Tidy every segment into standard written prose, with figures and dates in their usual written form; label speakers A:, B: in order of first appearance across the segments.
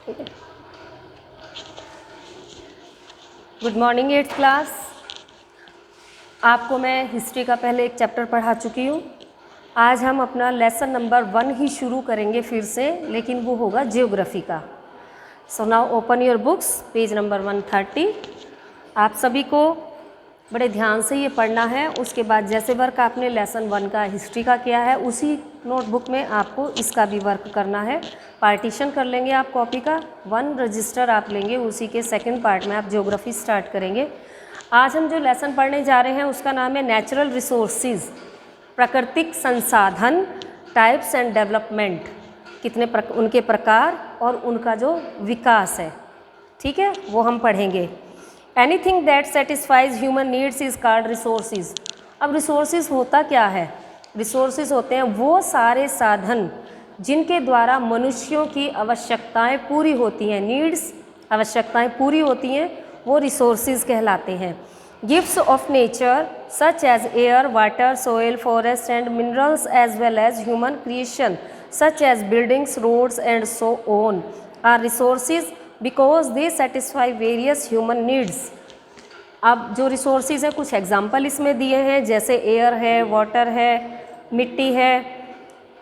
A: ठीक है। Good morning 8th class. आपको मैं हिस्ट्री का पहले एक चैप्टर पढ़ा चुकी हूँ। आज हम अपना लेसन नंबर 1 ही शुरू करेंगे फिर से, लेकिन वो होगा जियोग्राफी का। So now open your books, page number 130। आप सभी को बड़े ध्यान से ये पढ़ना है। उसके बाद जैसे वर्क आपने लेसन 1 का हिस्ट्री का किया है, उसी नोटबुक में आपको इसका भी वर्क करना है। पार्टीशन कर लेंगे आप कॉपी का, 1 रजिस्टर आप लेंगे, उसी के सेकंड पार्ट में आप ज्योग्राफी स्टार्ट करेंगे। आज हम जो लेसन पढ़ने जा रहे हैं उसका नाम है नेचुरल रिसोर्सेज, प्राकृतिक संसाधन, टाइप्स एंड डेवलपमेंट, उनके प्रकार और उनका जो विकास है, ठीक है, वो हम पढ़ेंगे। Anything that satisfies human needs is called resources. अब रिसोर्सेज होता क्या है? रिसोर्सेज होते हैं वो सारे साधन जिनके द्वारा मनुष्यों की आवश्यकताएं पूरी होती हैं। नीड्स, आवश्यकताएं पूरी होती हैं, वो रिसोर्सेज कहलाते हैं। Gifts of nature such as air, water, soil, forest and minerals as well as human creation such as buildings, roads and so on are resources because they satisfy various human needs. अब जो resources हैं, कुछ example इसमें दिए हैं, जैसे air है, water है, मिट्टी है,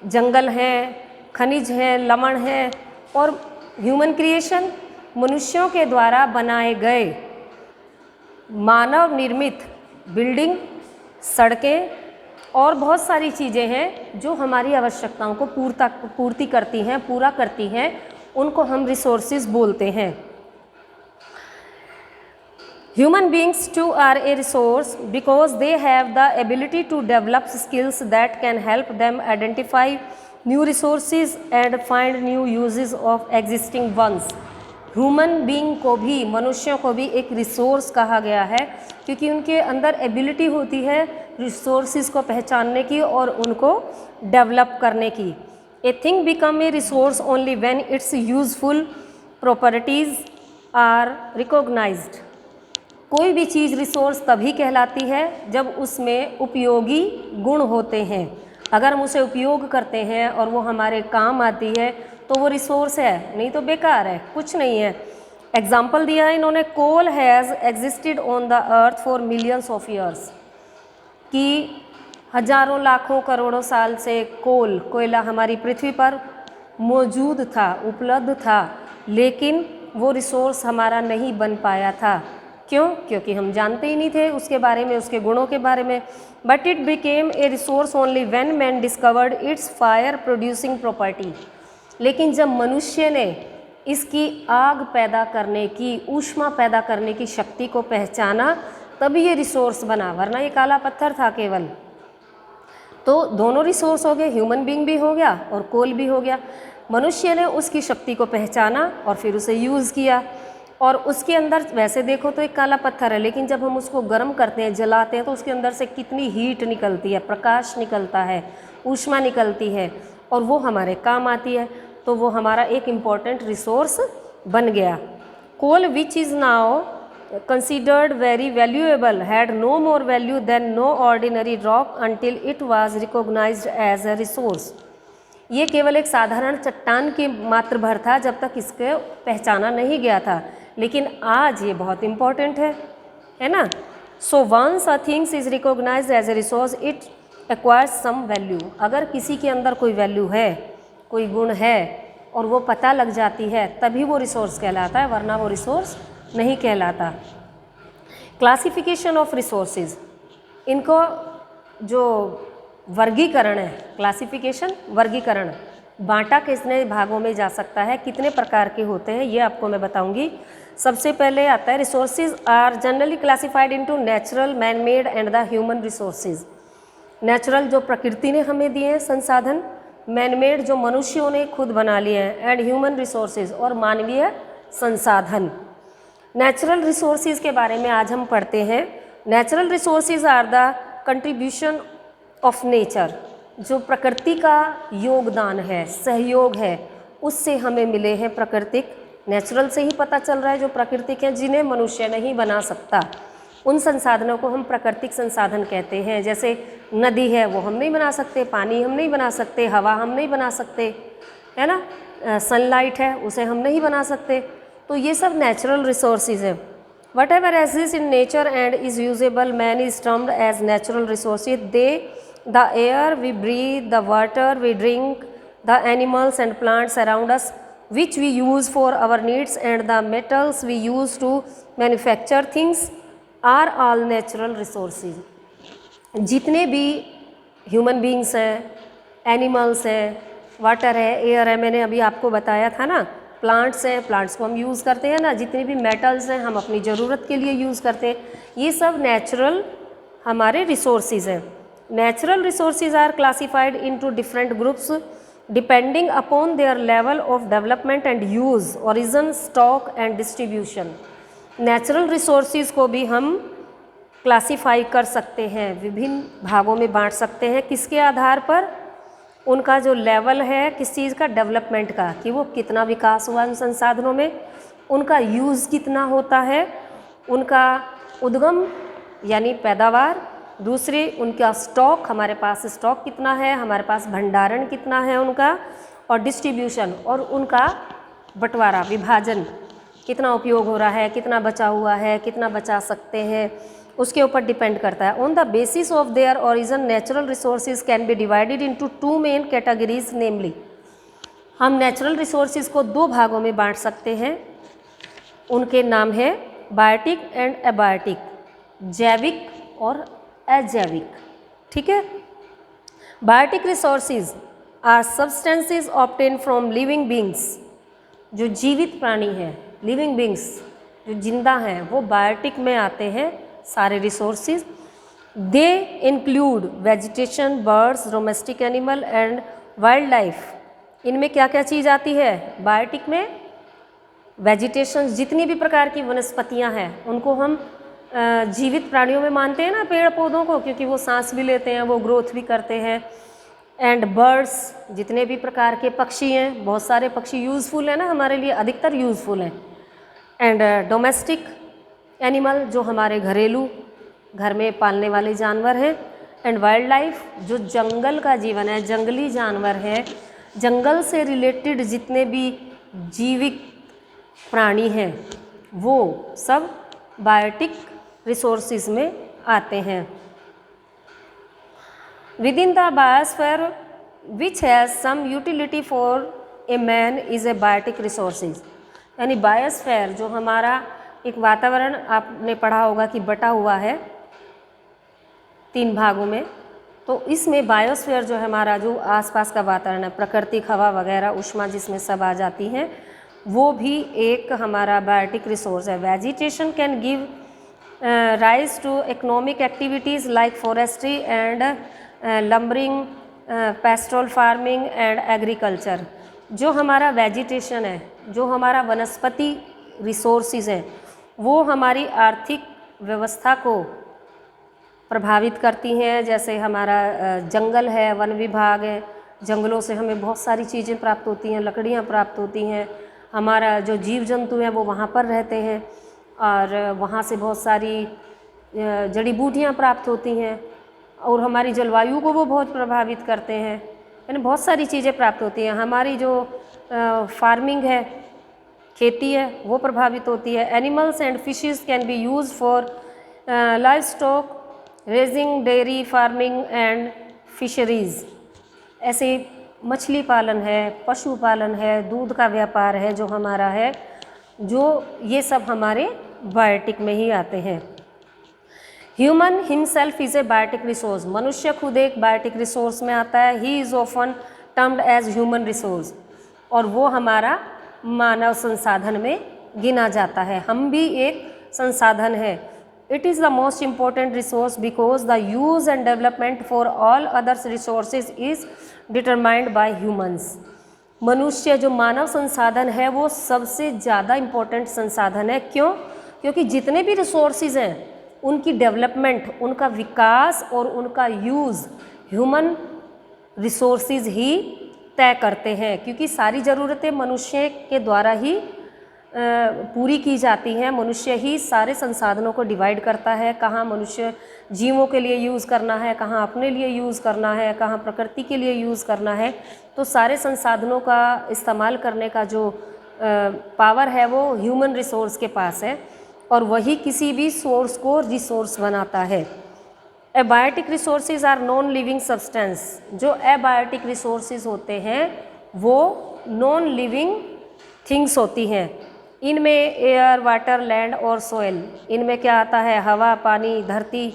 A: जंगल है, खनिज है, लवण है, और ह्यूमन क्रिएशन, मनुष्यों के द्वारा बनाए गए मानव निर्मित बिल्डिंग, सड़कें और बहुत सारी चीज़ें हैं जो हमारी आवश्यकताओं को पूर्ति करती हैं, पूरा करती हैं, उनको हम रिसोर्सेज बोलते हैं। Human beings too are a resource because they have the ability to develop skills that can help them identify new resources and find new uses of existing ones. Human being को भी, मनुष्यों को भी एक resource कहा गया है क्योंकि उनके अंदर एबिलिटी होती है रिसोर्सेज को पहचानने की और उनको डेवलप करने की। A thing become a resource only when its useful properties are recognised. कोई भी चीज़ रिसोर्स तभी कहलाती है जब उसमें उपयोगी गुण होते हैं। अगर हम उसे उपयोग करते हैं और वो हमारे काम आती है तो वो रिसोर्स है, नहीं तो बेकार है, कुछ नहीं है। एग्जाम्पल दिया है इन्होंने, coal has existed on the earth for millions of years, कि हजारों लाखों करोड़ों साल से कोयला हमारी पृथ्वी पर मौजूद था, उपलब्ध था, लेकिन वो रिसोर्स हमारा नहीं बन पाया था। क्यों? क्योंकि हम जानते ही नहीं थे उसके बारे में, उसके गुणों के बारे में। But it became a resource only when man discovered it's fire producing property. लेकिन जब मनुष्य ने इसकी आग पैदा करने की, ऊष्मा पैदा करने की शक्ति को पहचाना, तभी ये रिसोर्स बना, वरना ये काला पत्थर था केवल। तो दोनों रिसोर्स हो गए, ह्यूमन बीइंग भी हो गया और कोल भी हो गया। मनुष्य ने उसकी शक्ति को पहचाना और फिर उसे यूज़ किया, और उसके अंदर वैसे देखो तो एक काला पत्थर है, लेकिन जब हम उसको गर्म करते हैं, जलाते हैं, तो उसके अंदर से कितनी हीट निकलती है, प्रकाश निकलता है, ऊष्मा निकलती है, और वो हमारे काम आती है। तो वो हमारा एक इम्पॉर्टेंट रिसोर्स बन गया। Coal which is now considered very valuable had no more value than no ordinary rock until it was recognized as a resource। ये केवल एक साधारण चट्टान की मात्र भर था जब तक इसके पहचाना नहीं गया था, लेकिन आज ये बहुत इम्पॉर्टेंट है ना। So once a things is recognised as a resource it acquires some value. अगर किसी के अंदर कोई वैल्यू है, कोई गुण है, और वो पता लग जाती है, तभी वो रिसोर्स कहलाता है, वरना वो रिसोर्स नहीं कहलाता। क्लासिफिकेशन ऑफ रिसोर्सेज, इनको जो वर्गीकरण है, क्लासिफिकेशन वर्गीकरण, बांटा कितने भागों में जा सकता है, कितने प्रकार के होते हैं, ये आपको मैं बताऊंगी। सबसे पहले आता है resources are generally classified into natural, man made and the human resources. Natural जो प्रकृति ने हमें दिए हैं संसाधन, मैन मेड जो मनुष्यों ने खुद बना लिए हैं, एंड ह्यूमन रिसोर्सेज और मानवीय संसाधन। नेचुरल रिसोर्सेज के बारे में आज हम पढ़ते हैं। Natural resources are the contribution of nature, जो प्रकृति का योगदान है, सहयोग है, उससे हमें मिले हैं प्राकृतिक। नेचुरल से ही पता चल रहा है जो प्राकृतिक हैं, जिन्हें मनुष्य नहीं बना सकता, उन संसाधनों को हम प्राकृतिक संसाधन कहते हैं। जैसे नदी है, वो हम नहीं बना सकते, पानी हम नहीं बना सकते, हवा हम नहीं बना सकते, है ना। सनलाइट है उसे हम नहीं बना सकते। तो ये सब नेचुरल रिसोर्सेज है। Whatever exist in nature and is usable man is termed as natural resources. They the air we breathe, the water we drink, the animals and plants around us which we use for our needs, and the metals we use to manufacture things are all natural resources। जितने भी human beings हैं, animals हैं, water है, air है, मैंने अभी आपको बताया था ना, प्लांट्स हैं, प्लांट्स को हम यूज़ करते हैं ना, जितने भी मेटल्स हैं हम अपनी ज़रूरत के लिए यूज़ करते हैं, ये सब नेचुरल हमारे रिसोर्सेज हैं। Natural resources are classified into different groups depending upon their level of development and use, origin, stock and distribution. Natural resources को भी हम क्लासिफाई कर सकते हैं, विभिन्न भागों में बांट सकते हैं। किसके आधार पर? उनका जो लेवल है किस चीज़ का, डेवलपमेंट का, कि वो कितना विकास हुआ उन संसाधनों में, उनका यूज़ कितना होता है, उनका उद्गम यानी पैदावार, दूसरी उनका स्टॉक, हमारे पास स्टॉक कितना है, हमारे पास भंडारण कितना है उनका, और डिस्ट्रीब्यूशन, और उनका बंटवारा, विभाजन, कितना उपयोग हो रहा है, कितना बचा हुआ है, कितना बचा सकते हैं, उसके ऊपर डिपेंड करता है। On the basis of their origin natural resources can be divided into two main categories, namely. हम नेचुरल रिसोर्सेज को दो भागों में बांट सकते हैं, उनके नाम है बायोटिक एंड एबायोटिक, जैविक और अजैविक। ठीक है। Biotic resources are substances obtain from living beings. जो जीवित प्राणी हैं, लिविंग बींग्स जो जिंदा हैं, वो बायोटिक में आते हैं सारे resources. They include vegetation, birds, domestic animal and wild life. इनमें क्या क्या चीज़ आती है बायोटिक में? वेजिटेशन, जितनी भी प्रकार की वनस्पतियां हैं उनको हम जीवित प्राणियों में मानते हैं ना, पेड़ पौधों को, क्योंकि वो सांस भी लेते हैं, वो ग्रोथ भी करते हैं। एंड बर्ड्स, जितने भी प्रकार के पक्षी हैं, बहुत सारे पक्षी यूज़फुल हैं ना हमारे लिए, अधिकतर यूज़फुल हैं। एंड डोमेस्टिक एनिमल, जो हमारे घरेलू घर में पालने वाले जानवर हैं। एंड वाइल्ड लाइफ, जो जंगल का जीवन है, जंगली जानवर है, जंगल से रिलेटेड जितने भी जीवित प्राणी हैं वो सब बायोटिक रिसोर्सेज में आते हैं। Within the biosphere which has some utility for a man is a biotic resources. यानी बायोस्फीयर जो हमारा एक वातावरण, आपने पढ़ा होगा कि बटा हुआ है 3 भागों में, तो इसमें बायोस्फीयर जो है हमारा जो आसपास का वातावरण है, प्राकृतिक हवा वगैरह, ऊष्मा जिसमें सब आ जाती हैं, वो भी एक हमारा बायोटिक रिसोर्स है। Vegetation can give rise to economic activities like forestry and lumbering, pastoral farming and agriculture. जो हमारा वेजिटेशन है, जो हमारा वनस्पति रिसोर्सेज हैं, वो हमारी आर्थिक व्यवस्था को प्रभावित करती हैं। जैसे हमारा जंगल है, वन विभाग है, जंगलों से हमें बहुत सारी चीज़ें प्राप्त होती हैं, लकड़ियाँ प्राप्त होती हैं, हमारा जो जीव जंतु हैं वो वहाँ पर रहते हैं, और वहाँ से बहुत सारी जड़ी बूटियाँ प्राप्त होती हैं, और हमारी जलवायु को वो बहुत प्रभावित करते हैं। यानी बहुत सारी चीज़ें प्राप्त होती हैं। हमारी जो फार्मिंग है, खेती है, वो प्रभावित होती है। Animals and fishes can be use for live stock raising, dairy farming and fisheries. ऐसे मछली पालन है, पशुपालन है, दूध का व्यापार है जो हमारा है, जो ये सब हमारे बायोटिक में ही आते हैं। Human himself is a biotic resource. मनुष्य खुद एक बायोटिक रिसोर्स में आता है। He is often termed as human resource, और वो हमारा मानव संसाधन में गिना जाता है। हम भी एक संसाधन है। It is the most important resource because the use and development for all others resources is determined by humans. मनुष्य जो मानव संसाधन है वो सबसे ज़्यादा इम्पोर्टेंट संसाधन है। क्यों? क्योंकि जितने भी रिसोर्सेज हैं उनकी डेवलपमेंट, उनका विकास और उनका यूज़ ह्यूमन रिसोर्सेज ही तय करते हैं, क्योंकि सारी ज़रूरतें मनुष्य के द्वारा ही पूरी की जाती हैं। मनुष्य ही सारे संसाधनों को डिवाइड करता है, कहाँ मनुष्य जीवों के लिए यूज़ करना है, कहाँ अपने लिए यूज़ करना है, कहाँ प्रकृति के लिए यूज़ करना है। तो सारे संसाधनों का इस्तेमाल करने का जो पावर है वो ह्यूमन रिसोर्स के पास है, और वही किसी भी सोर्स को रिसोर्स बनाता है। Abiotic resources are non living substance. जो एबायोटिक रिसोर्सेज होते हैं वो नॉन लिविंग थिंग्स होती हैं। इनमें एयर, वाटर, लैंड और सोयल, इनमें क्या आता है? हवा, पानी, धरती,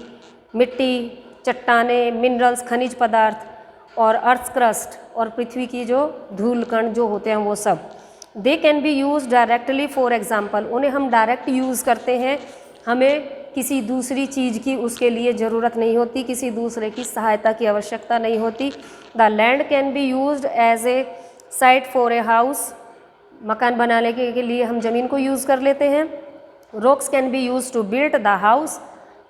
A: मिट्टी, चट्टानें, मिनरल्स, खनिज पदार्थ और अर्थ क्रस्ट और पृथ्वी की जो धूल कण जो होते हैं वो सब। दे can be use directly. For example, उन्हें हम डायरेक्ट यूज़ करते हैं, हमें किसी दूसरी चीज़ की उसके लिए ज़रूरत नहीं होती, किसी दूसरे की सहायता की आवश्यकता नहीं होती। The land can be used as a site for a house. मकान बनाने के लिए हम ज़मीन को यूज़ कर लेते हैं। Rocks can be use to build the house.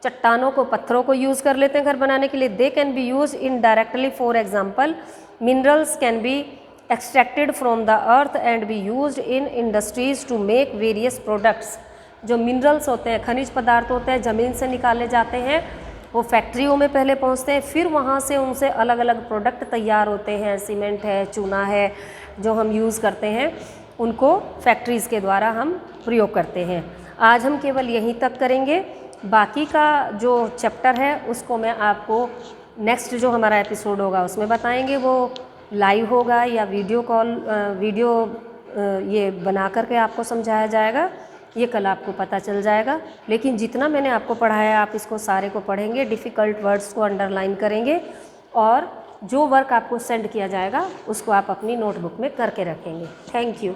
A: चट्टानों को, पत्थरों को यूज़ कर लेते हैं घर बनाने के लिए। They can be use indirectly. For example, minerals can be extracted from the earth and be used in industries to make various products. जो मिनरल्स होते हैं, खनिज पदार्थ होते हैं, ज़मीन से निकाले जाते हैं, वो फैक्ट्रियों में पहले पहुंचते हैं, फिर वहाँ से उनसे अलग अलग प्रोडक्ट तैयार होते हैं। सीमेंट है, चूना है, जो हम यूज़ करते हैं, उनको फैक्ट्रीज़ के द्वारा हम प्रयोग करते हैं। आज हम केवल यहीं तक करेंगे। बाकी का जो चैप्टर है उसको मैं आपको नेक्स्ट जो हमारा एपिसोड होगा उसमें बताएंगे। वो लाइव होगा या वीडियो ये बना करके आपको समझाया जाएगा। ये कल आपको पता चल जाएगा। लेकिन जितना मैंने आपको पढ़ाया आप इसको सारे को पढ़ेंगे, डिफ़िकल्ट वर्ड्स को अंडरलाइन करेंगे, और जो वर्क आपको सेंड किया जाएगा उसको आप अपनी नोटबुक में करके रखेंगे। Thank you.